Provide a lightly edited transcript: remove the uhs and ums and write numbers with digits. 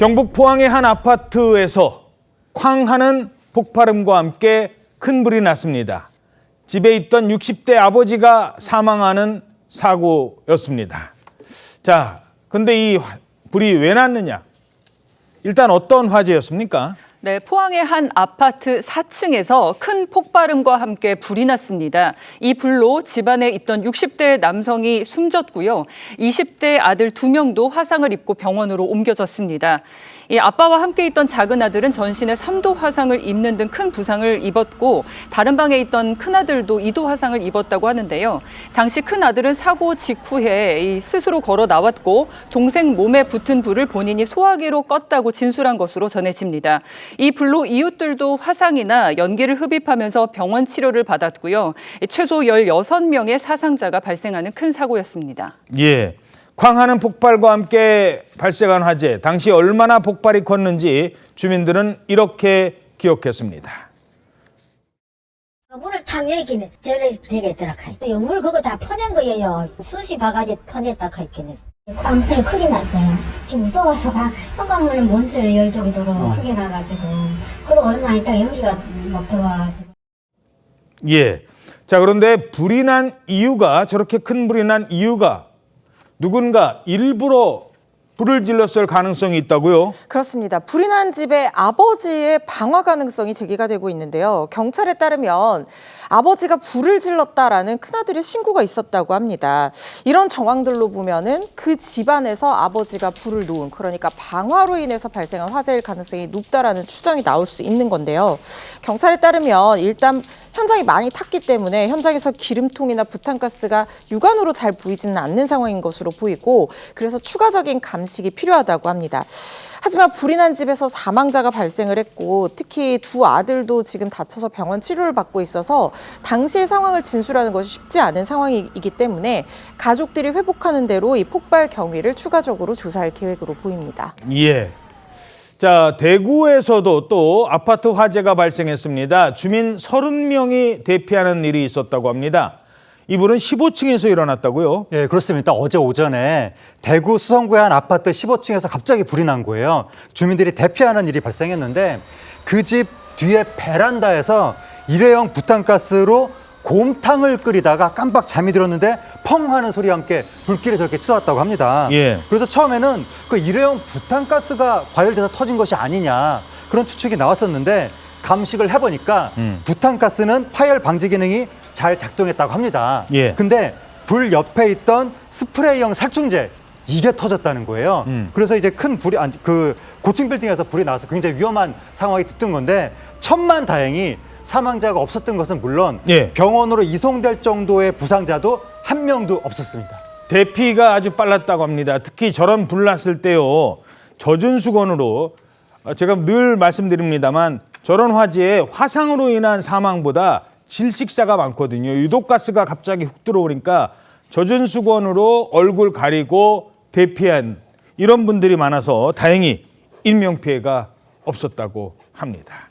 경북 포항의 한 아파트에서 쾅 하는 폭발음과 함께 큰 불이 났습니다. 집에 있던 60대 아버지가 사망하는 사고였습니다. 자, 근데 이 불이 왜 났느냐? 일단 어떤 화재였습니까? 네, 포항의 한 아파트 4층에서 큰 폭발음과 함께 불이 났습니다. 이 불로 집안에 있던 60대 남성이 숨졌고요. 20대 아들 2명도 화상을 입고 병원으로 옮겨졌습니다. 이 아빠와 함께 있던 작은 아들은 전신에 3도 화상을 입는 등 큰 부상을 입었고 다른 방에 있던 큰아들도 2도 화상을 입었다고 하는데요. 당시 큰아들은 사고 직후에 스스로 걸어 나왔고 동생 몸에 붙은 불을 본인이 소화기로 껐다고 진술한 것으로 전해집니다. 이 불로 이웃들도 화상이나 연기를 흡입하면서 병원 치료를 받았고요. 최소 16명의 사상자가 발생하는 큰 사고였습니다. 예, 쾅하는 폭발과 함께 발생한 화재, 당시 얼마나 폭발이 컸는지 주민들은 이렇게 기억했습니다. 물을 탁 여기는 저래 되게 들어가. 물 그거 다 퍼낸 거예요. 수시 바가지 퍼냈다 카이겠네. 엄청 크게 났어요. 무서워서 막 현관문을 먼저 열 정도로 크게 나가지고 그리고 얼마 있다가 연기가 막 들어와가지고. 예, 자 그런데 불이 난 이유가 저렇게 큰 불이 난 이유가 누군가 일부러 불을 질렀을 가능성이 있다고요? 그렇습니다. 불이 난 집에 아버지의 방화 가능성이 제기가 되고 있는데요. 경찰에 따르면 아버지가 불을 질렀다라는 큰아들의 신고가 있었다고 합니다. 이런 정황들로 보면은 그 집안에서 아버지가 불을 놓은, 그러니까 방화로 인해서 발생한 화재일 가능성이 높다라는 추정이 나올 수 있는 건데요. 경찰에 따르면 일단 현장이 많이 탔기 때문에 현장에서 기름통이나 부탄가스가 육안으로 잘 보이지는 않는 상황인 것으로 보이고, 그래서 추가적인 감식이 필요하다고 합니다. 하지만 불이 난 집에서 사망자가 발생을 했고 특히 2 아들도 지금 다쳐서 병원 치료를 받고 있어서 당시의 상황을 진술하는 것이 쉽지 않은 상황이기 때문에 가족들이 회복하는 대로 이 폭발 경위를 추가적으로 조사할 계획으로 보입니다. 예. 자, 대구에서도 또 아파트 화재가 발생했습니다. 주민 30명이 대피하는 일이 있었다고 합니다. 이 불은 15층에서 일어났다고요? 예, 그렇습니다. 어제 오전에 대구 수성구의 한 아파트 15층에서 갑자기 불이 난 거예요. 주민들이 대피하는 일이 발생했는데 그 집 뒤에 베란다에서 일회용 부탄가스로 곰탕을 끓이다가 깜빡 잠이 들었는데 펑 하는 소리와 함께 불길이 저렇게 치솟았다고 합니다. 예. 그래서 처음에는 그 일회용 부탄가스가 과열돼서 터진 것이 아니냐 그런 추측이 나왔었는데 감식을 해보니까 부탄가스는 파열 방지 기능이 잘 작동했다고 합니다. 예. 근데 불 옆에 있던 스프레이형 살충제 이게 터졌다는 거예요. 그래서 이제 큰 불이 그 고층 빌딩에서 불이 나와서 굉장히 위험한 상황이 됐던 건데 천만다행히 사망자가 없었던 것은 물론 예. 병원으로 이송될 정도의 부상자도 한 명도 없었습니다. 대피가 아주 빨랐다고 합니다. 특히 저런 불 났을 때요. 젖은 수건으로 제가 늘 말씀드립니다만 저런 화재에 화상으로 인한 사망보다 질식사가 많거든요. 유독가스가 갑자기 훅 들어오니까 젖은 수건으로 얼굴 가리고 대피한 이런 분들이 많아서 다행히 인명피해가 없었다고 합니다.